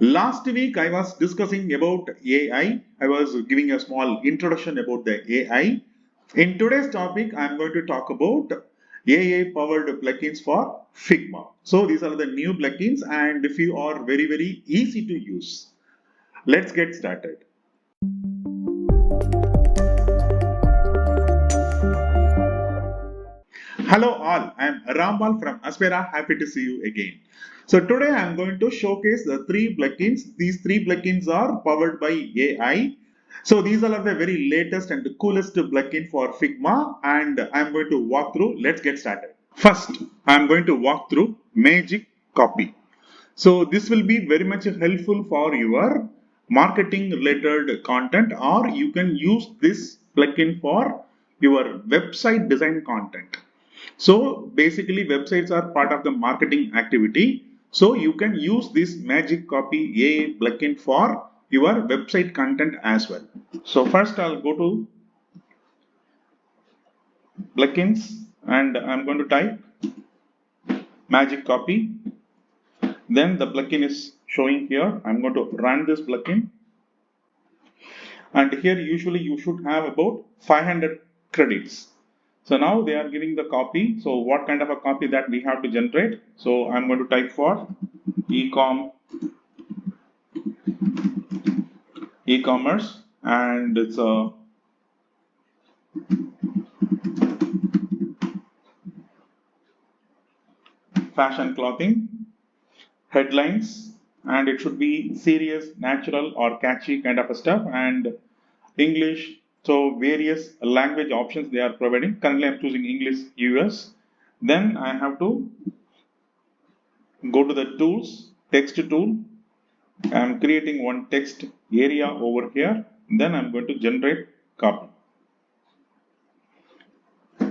Last week I was discussing about AI. I was giving a small introduction about the AI. In today's topic, I'm going to talk about AI powered plugins for Figma. So these are the new plugins and few are very easy to use. Let's get started. Hello all, I am Rampal from Aspera. Happy to see you again. So today I am going to showcase the three plugins. These three plugins are powered by AI. So these are the very latest and coolest plugin for Figma and I am going to walk through. Let's get started. First, I am going to walk through Magic Copy. So this will be very much helpful for your marketing related content, or you can use this plugin for your website design content. So basically websites are part of the marketing activity. So you can use this Magic Copy AI plugin for your website content as well. So first I'll go to plugins and I'm going to type Magic Copy. Then the plugin is showing here. I'm going to run this plugin. And here usually you should have about 500 credits. So now they are giving the copy. So what kind of a copy that we have to generate? So I'm going to type for e-commerce and it's a fashion clothing headlines, and it should be serious, natural or catchy kind of a stuff, and English. So various language options they are providing. Currently I'm choosing English US. Then I have to go to the tools, text tool. I'm creating one text area over here. Then I'm going to generate copy.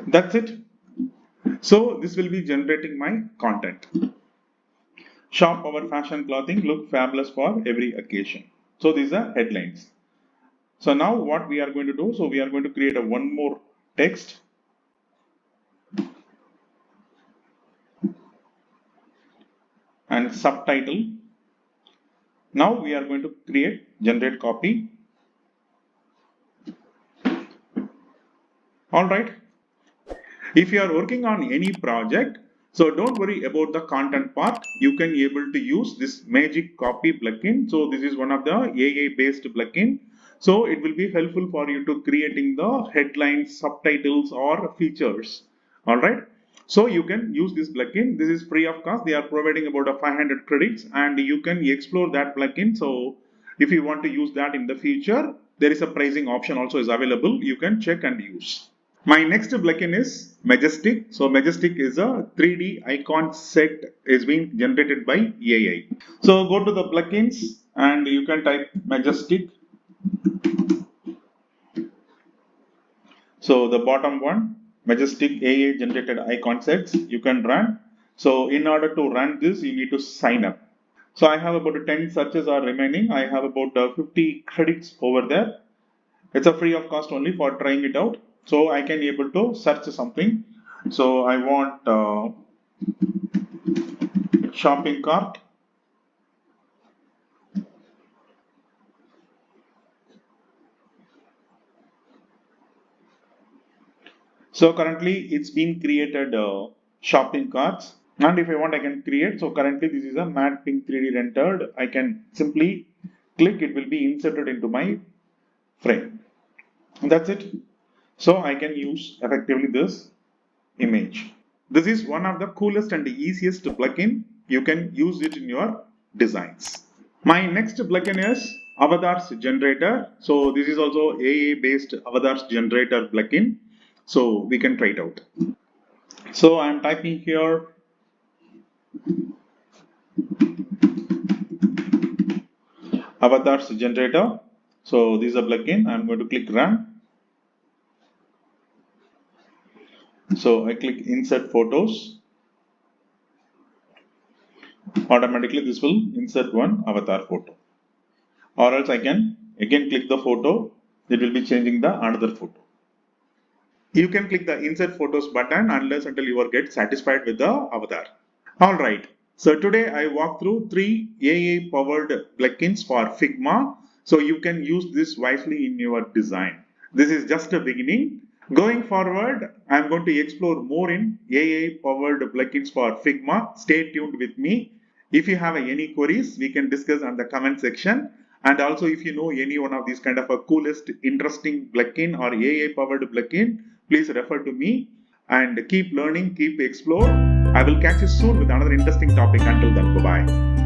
That's it. So this will be generating my content. Shop our fashion clothing, look fabulous for every occasion. So these are headlines. So now what we are going to do, so we are going to create a one more text and subtitle. Now we are going to generate copy. All right. If you are working on any project, so don't worry about the content part. You can be able to use this Magic Copy plugin. So this is one of the AI based plugin. So it will be helpful for you to creating the headlines, subtitles or features. All right. So you can use this plugin. This is free of cost. They are providing about a 500 credits and you can explore that plugin. So if you want to use that in the future, there is a pricing option also is available. You can check and use. My next plugin is Majestic. So Majestic is a 3D icon set is being generated by AI. So go to the plugins and you can type Majestic. So the bottom one, Majestic AI generated icon sets, you can run. So in order to run this, you need to sign up. So I have about 10 searches are remaining. I have about 50 credits over there. It's a free of cost only for trying it out. So I can be able to search something. So I want shopping cart. So currently it's been created shopping carts. And if I want, I can create. So currently this is a matte pink 3D rendered. I can simply click, it will be inserted into my frame. And that's it. So I can use effectively this image. This is one of the coolest and easiest plugin. You can use it in your designs. My next plugin is Avatars Generator. So this is also AI based Avatars Generator plugin. So we can try it out. So I'm typing here Avatars Generator. So this is a plugin. I'm going to click run. So I click insert photos. Automatically this will insert one avatar photo. Or else I can again click the photo. It will be changing the another photo. You can click the insert photos button unless until you are get satisfied with the avatar. Alright. So today I walk through 3 AI powered plugins for Figma. So you can use this wisely in your design. This is just a beginning. Going forward, I'm going to explore more in AI powered plugins for Figma. Stay tuned with me. If you have any queries, we can discuss on the comment section. And also if you know any one of these kind of a coolest, interesting plugin or AI powered plugin, please refer to me and keep learning, keep explore. I will catch you soon with another interesting topic. Until then, bye bye.